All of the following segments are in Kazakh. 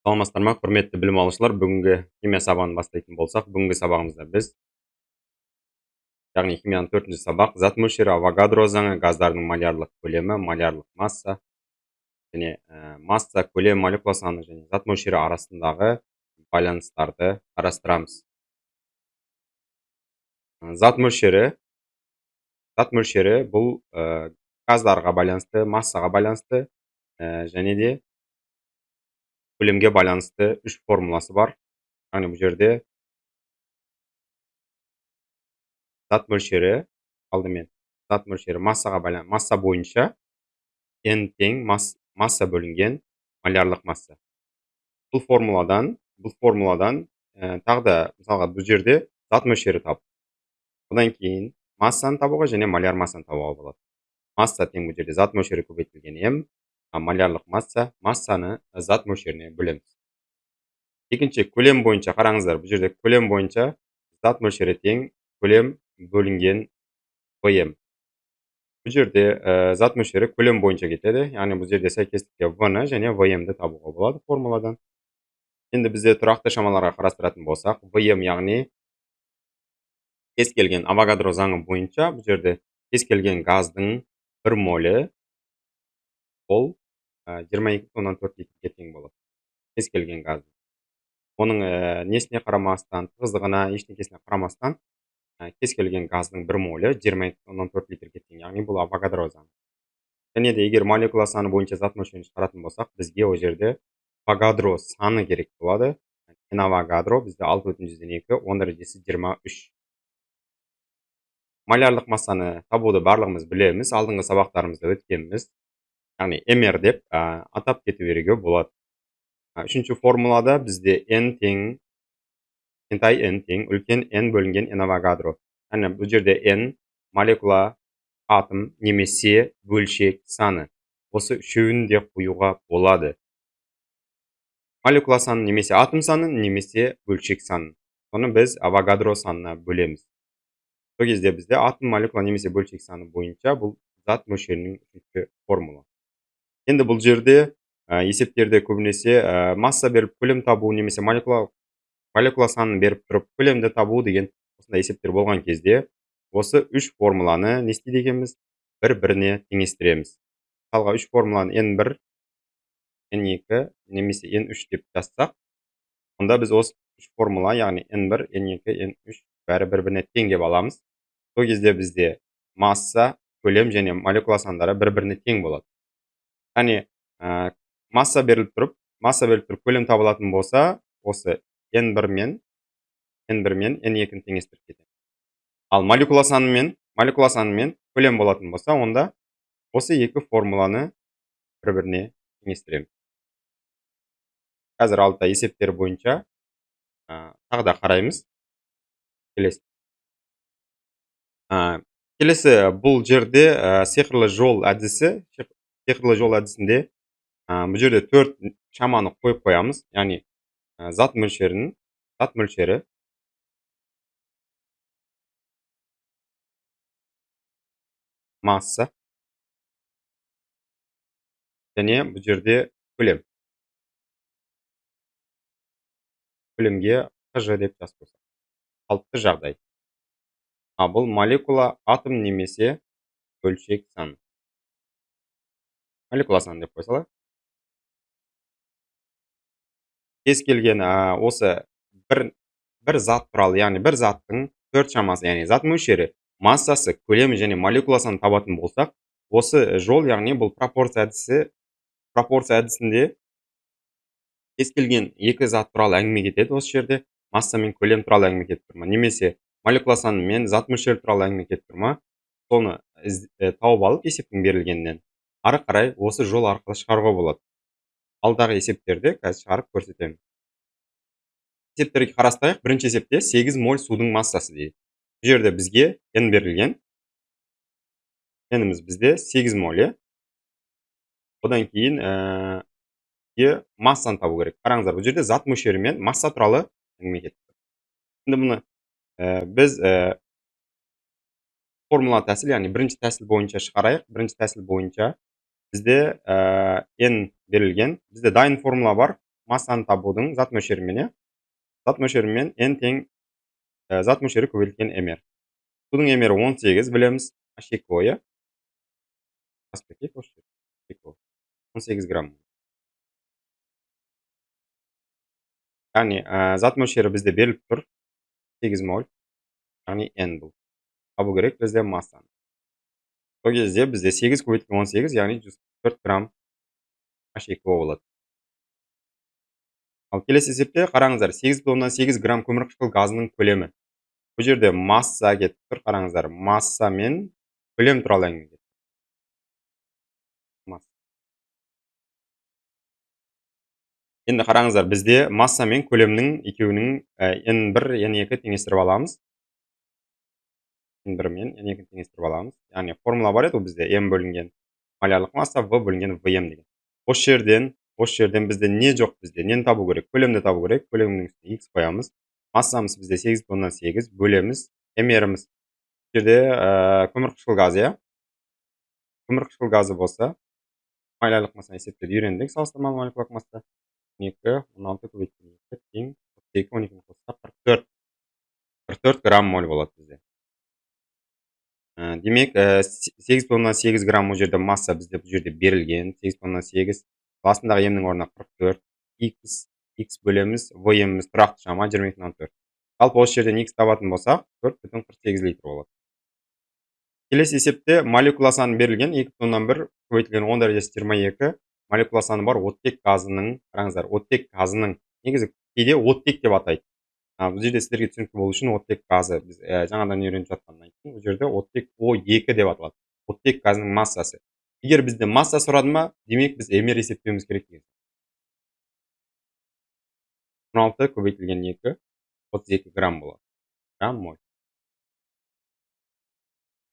Саламатсыздар ма, құрметті білім алушылар. Бүгінгі химия сабағын бастайтын болсақ, бүгінгі сабағымызда біз, яғни химияның 4-ші сабақ, зат мөлшері, Авогадро заңы, газдардың малярлық көлемі, малярлық масса және масса, көлем, молекула саны және зат мөлшері арасындағы байланыстарды қарастырамыз. Зат мөлшері бұл газдарға байланысты, массаға байланысты және де көлемге байланысты 3 формуласы бар. Яғни бұл жерде зат мөлшері, алдымен зат мөлшері масса бойынша n тең масса бөлінген малярлық масса. Бұл формуладан тағы да мысалға бұл жерде зат мөлшері табу. Одан кейін массаны табуға және маляр массаны табуға болады. Масса тең бұл жерде зат мөлшері көбейтілген m, малярлық массаны зат мөлшеріне бөлеміз. Екінші, көлем бойынша қараңыздар, бұл жерде көлем бойынша зат мөлшері тең көлем бөлінген Vm. Бұл жерде зат мөлшері көлем бойынша кетеді. Яғни бұл жерде сәйкестікке V-ны және Vm-ді табуға болады формуладан. Енді бізде тұрақты шамаларға қарастыратын болсақ, Vm яғни кез келген Авогадро заңы бойынша бұл жерде кез келген газдың 1 молі ол 22,4 литрге тең болады. Кез келген газдың. Оның несіне қарамастан, тығыздығына, ешнекесіне қарамастан, кез келген газдың 1 молі 22,4 литрге тең, яғни бұл Авогадро заңы. Және де егер молекула саны бойынша зат мөлшерін шығаратын болсақ, бізге ол жерде Авогадро саны керек болады. N Авогадро бізде 6,2, 10 дәрежесі 23. Малярлық массаны табуды барлығымыз білеміз, алдыңғы сабақтарымызда өткенбіз. Яғни MR деп атап кетіп беруге болады. Үшінші формулада бізде N тең үлкен N бөлінген N Авогадро. Яғни бұл жерде N молекула, атом немесе бөлшек саны. Осы үшеуін де қоюға болады. Молекула саны немесе атом саны немесе бөлшек саны. Соны біз Авогадро санына бөлеміз. Сол кезде бізде атом, молекула немесе бөлшек саны бойынша бұл зат мөлшерінің үшінші формула. Енді бұл жерде есептерде көбінесе масса беріп көлем табу немесе молекула санын беріп тұрып көлемді табу деген осындай есептер болған кезде осы 3 формуланы не істейді екенбіз? Бір-біріне теңестіреміз. Мысалға 3 формуланы N1, N2 немесе N3 деп жазсақ, онда біз осы 3 формула, яғни N1, N2, N3 бәрі бір-біріне тең деп аламыз. Сол кезде бізде масса, көлем және молекула сандары бір-біріне тең болады. Яғни масса беріліп тұрып көлем табылатын болса, осы N1 мен N2-ні теңестіріп кетеді. Ал молекула санымен көлем болатын болса, онда осы екі формуланы бір-біріне теңестіреміз. Қазір алда есептер бойынша тағы да қараймыз. Келесі бұл жерде сиқырлы жол әдісінде бұл жерде 4 шаманы қойып қоямыз. Яғни зат мөлшері масса және бұл жерде көлем. Көлемге Кж деп жазып қойсақ. Қалыпты жағдай. Бұл молекула, атом немесе бөлшек саны. Молекула саны деп қойсақ. Кез келген осы бір зат туралы, яғни бір заттың 4 шамасы, яғни зат мөлшері, массасы, көлемі және молекула санын табатын болсақ, осы жол, яғни бұл пропорция әдісінде кез келген екі зат туралы әңгіме кетеді осы жерде. Масса мен көлем туралы әңгіме кетіп тұрма, немесе молекула саны мен зат мөлшері туралы әңгіме кетіп тұрма, соны тауып алып есептің берілгеннен ары қарай осы жол арқылы шығаруға болады. Алдағы есептерде қазір шығарып көрсетемін. Есептерге қарастырайық. Бірінші есепте 8 моль судың массасы дейді. Бұл жерде бізге N берілген. N-іміз бізде 8 моль. Одан кейін массаны табу керек. Қараңыздар, бұл жерде зат мөлшері мен масса туралы әңгіме кетіп тұр. Енді мұны біз формула тәсіл, яғни бірінші тәсіл бойынша шығарайық. Бірінші тәсіл бойынша бізде N берілген. Бізде дайын формула бар. массаны табудың зат мөлшерімен, зат мөлшерімен n тең зат мөлшері көбейтілген mr. Судың mr 18 білеміз, h2o, иә? 18 грамм. Яғни зат мөлшері бізде беріліп тұр 8 моль, яғни n бұл. Табу керек бізде массаны. Сол кезде бізде 8 көбейтілген 18, яғни 144 грамм h2o болады. Ал келесі есепте қараңыздар, 8,8 грамм көмірқышқыл газының көлемі. Бұл жерде масса кетіп тұр, қараңыздар, масса мен көлем туралы әңгіме. Енді қараңыздар, бізде масса мен көлемнің екеуінің n1, n2 теңестіріп аламыз. n1 мен n2 теңестіріп аламыз. Яғни формула бар еді бізде m бөлінген молярлық масса, v бөлінген vm деген. Осы жерден бізде не жоқ бізде? Нені табу керек? Көлемді табу керек. Көлемнің үстіне x қоямыз. Массамыз бізде 8,8 бөлеміз mr'іміз. Жерде көмірқышқыл газы, иә? Көмірқышқыл газы болса, молярлық массаны есептеуді үйрендік. Салыстырмалы молекулярлық масса 2, 16 көбейтілген 2 тең 42, 12 қоссақ 44 грамм моль болады бізде. Демек, 8,8 грамм бұл жерде масса бізде бұл жерде берілген. 8,8. Басындағы емнің орнына 44. X бөлеміз, vm'іміз тұрақты шама 22,4. Жалпы осы жерден x табатын болсақ, 4,48 литр болады. Келесі есепте молекула саны берілген 2,1 көбейтілген 10 дәрежесі 22 молекула саны бар оттек газының, қараңыздар, оттек газының, негізі кейде оттек деп атайды. Бұл жерде сіздерге түсінікті болу үшін оттек газы біз жаңадан үйреніп жатқаннан кейін, бұл жерде оттек O2 деп аталады. Оттек газының массасы. Егер бізде масса сұрады ма, демек біз mr есептеуіміз керек деген. 16 көбейтілген 2, 32 грамм болады. Грамм моль.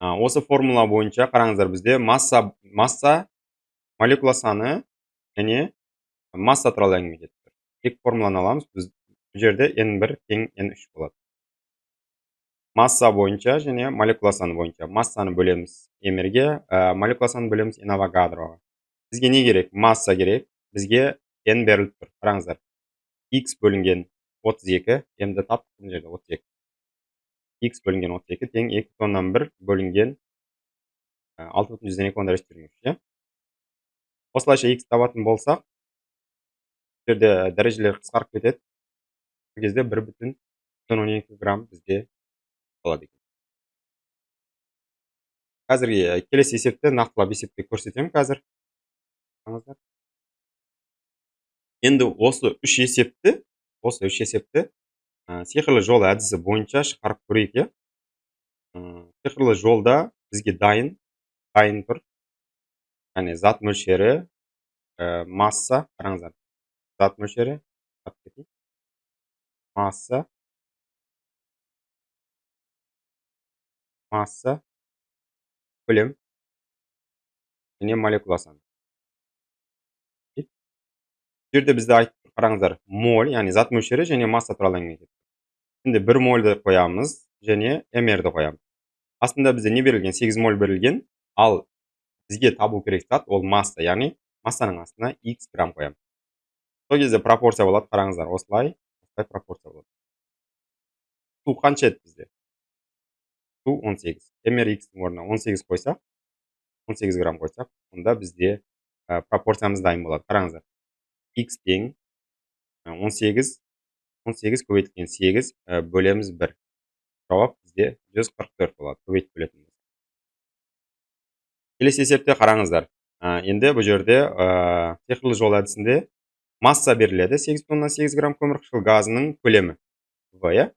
Осы формула бойынша қараңыздар, бізде масса, молекула саны және масса туралы әңгіме кетіп тұр. Екі формуланы аламыз, біз бұл жерде n1 тең n3 болады. Масса бойынша және молекула саны бойынша массаны бөлеміз mr'ге, молекула саны бөлеміз n авогадроға. Бізге не керек? Масса керек. Бізге n беріліп тұр. Қараңыздар. X бөлінген 32, m-ді таптық бұл жерде 32. X бөлінген 32 тең 2,1 бөлінген 6,2 дәрежесі. Осылайша x табатын болсақ, бұл жерде дәрежелер қысқарып кетеді. Бұл кезде 1,12 грамм бізде болады екен. Қазірге келесі есепті нақтылап есептеп көрсетемін қазір. Енді осы үш есепті сиқырлы жол әдісі бойынша шығарып көрейік, иә? Сиқырлы жолда бізге дайын тұр. Яғни зат мөлшері, масса, қараңыздар. Зат мөлшері, масса, көлем және молекула саны. Жерде бізде айтып тұр, қараңыздар, моль, яғни зат мөлшері және масса туралы әңгіме кетті. Енді 1 мольді қоямыз және mr'ді қоямыз. Астында бізде не берілген? 8 моль берілген, ал бізге табу керек зат ол масса, яғни массаның астына x грамм қоямыз. Сол кезде пропорция болады, қараңыздар, осылай пропорция болады. Су қанша еді бізде? Су 18. mrx-дің орнына 18 қойсақ, 18 грамм қойсақ, онда бізде пропорциямыз дайын болады. Қараңыздар. X тең 18 көбейтілген 8 бөлеміз 1. Жауап бізде 144 болады. Көбейтіп бөлетін. Келесі есепте қараңыздар. Енді бұл жерде сиқырлы жол әдісінде масса беріледі. 8,8 грамм көмірқышқыл газының көлемі. В, иә?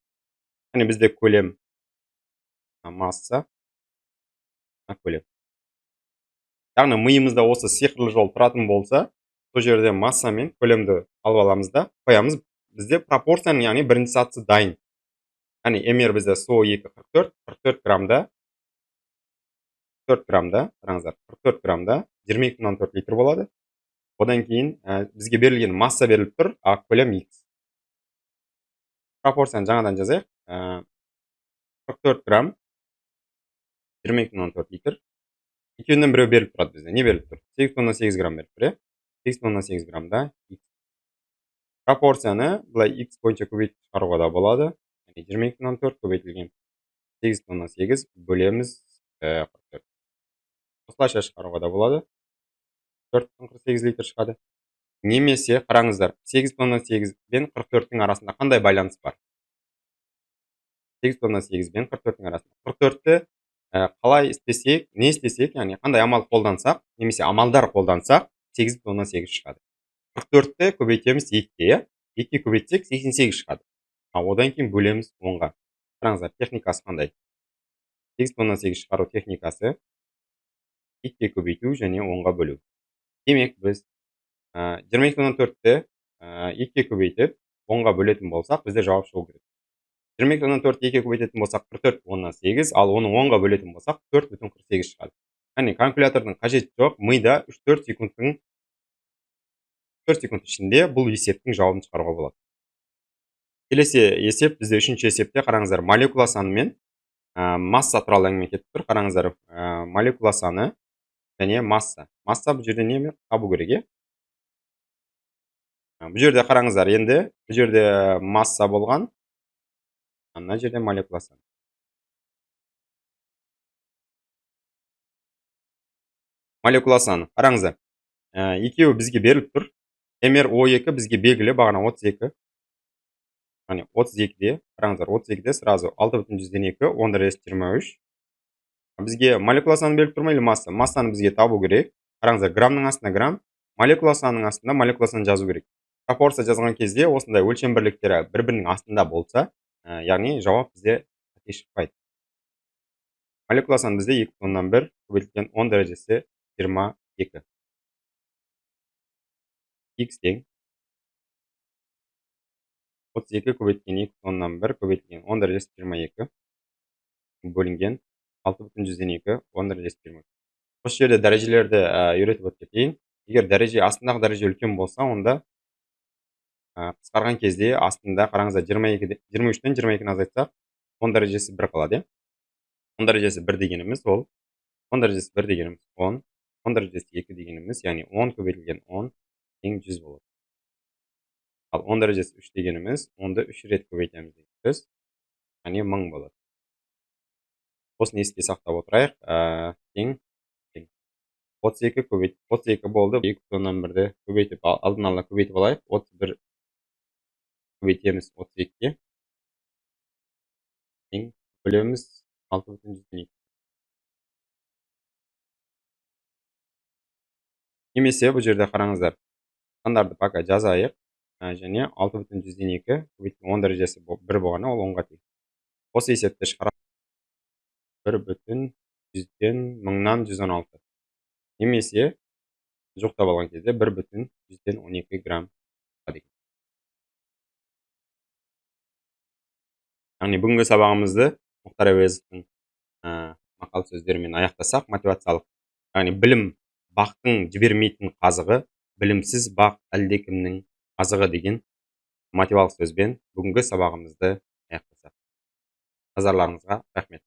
Яғни бізде көлем, масса, көлем. Яғни миымызда осы сиқырлы жол тұратын болса, бұл жерде масса мен көлемді алып аламыз да қоямыз. Бізде пропорцияның, яғни бірінші сатысы дайын. Яғни mr бізде SO2 44 граммда, қараңыздар, 44 граммда 22,4 литр болады. Одан кейін бізге берілген масса беріліп тұр, а көлем x. Пропорцияны жаңадан жазайық. 44 грамм 22,4 литр. Екеуінен біреу беріліп тұрады бізде. Не беріліп тұр? 8,8 грамм беріліп тұр, 8,8 граммда x. Пропорцияны былай x бойынша көбейтіп шығаруға да болады. Яғни 22,4 көбейтілген 8,8 бөлеміз 44. Осылайша шығаруға да болады. 4,48 литр шығады. Немесе қараңыздар, 8,8 пен 44-тің арасында қандай байланыс бар? 8,8 пен 44-тің арасында. 44-ті қалай істесек, не істесек, яғни қандай амал қолдансақ, немесе амалдар қолдансақ, 8,8 шығады. 44-ті көбейтеміз 2-ге, 2 көбейтсек 88 шығады. Одан кейін бөлеміз 10-ға. Қараңыздар, техникасы қандай? 8,8 шығару техникасы 2-ге көбейту және 10-ға бөлу. Демек, біз 22,4-ті 2-ге көбейтіп 10-ға бөлетін болсақ, бізде жауап шығу керек. 22,4-ті 2-ге көбейтетін болсақ 44,8, ал оны 10-ға бөлетін болсақ 4,48 шығады. Яғни калькулятордың қажеті жоқ, мида 3-4 секунд ішінде бұл есептің жауабын шығаруға болады. Келесі есеп бізде үшінші есепте қараңыздар, молекула саны мен масса туралы әңгіме кетіп тұр. Қараңыздар, молекула саны және масса. Масса бұл жерде не табу керек? Бұл жерде қараңыздар, енді бұл жерде масса болған, мына жерде молекула саны. Молекула саны. Қараңыздар, екеуі бізге беріліп тұр. МРО2 бізге белгілі бағана 32. Яғни 32-де, қараңыздар, 32-де сразу 6,2, 10^23. Бізге молекула саны беріліп тұрмай, или масса? Массаны бізге табу керек. Қараңыздар, грамның астына грамм, молекула санының астында молекула санын жазу керек. Пропорция жазған кезде осындай өлшем бірліктері бір-бірінің астында болса, яғни жауап бізде қате шықпайды. Молекула саны бізде 2,1 көбейтілген 10^22. X тең 32 көбейтілген 2,1 көбейтілген 10^22 бөлінген 6,2, 10^23. Осы жерде дәрежелерді үйретіп өтіп кетейін. Егер дәреже, астындағы дәреже үлкен болса, онда қысқарған кезде астында қараңыздар 23-тен 22-ні азайтсақ, 10 дәрежесі 1 қалады. 10 дәрежесі 1 дегеніміз ол, 10 дәрежесі 1 дегеніміз 10, 10 дәрежесі 2 дегеніміз, яғни 10 көбейтілген 10 тең 100 болады. Ал 10 дәрежесі 3 дегеніміз 10-ды 3 рет көбейтеміз дегеніміз, яғни 1000 болады. Осыны есте сақтап отырайық. Тең 32 болды. 2,1-ді көбейтіп, алдын ала көбейтіп алайық. 31 көбейтеміз 32-ге. Тең бөлеміз 6,2. Немесе бұл жерде қараңыздар, сандарды пока жазайық. Және 6,2 көбейтілген 10 дәрежесі 1 болғаны, ол 10-ға тең. Осы есепті шығарайық. 1,100-ден 116. Немесе жоқтап алған кезде 1,112 грамм. Яғни бүгінгі сабағымызды Мұхтар Әуезовтың мақал сөздерімен аяқтасақ, мотивациялық. Яғни білім бақтың жібермейтін қазығы, білімсіз бақ әлдекімнің азығы деген мотивациялық сөзбен бүгінгі сабағымызды аяқтасақ. Назарларыңызға рахмет.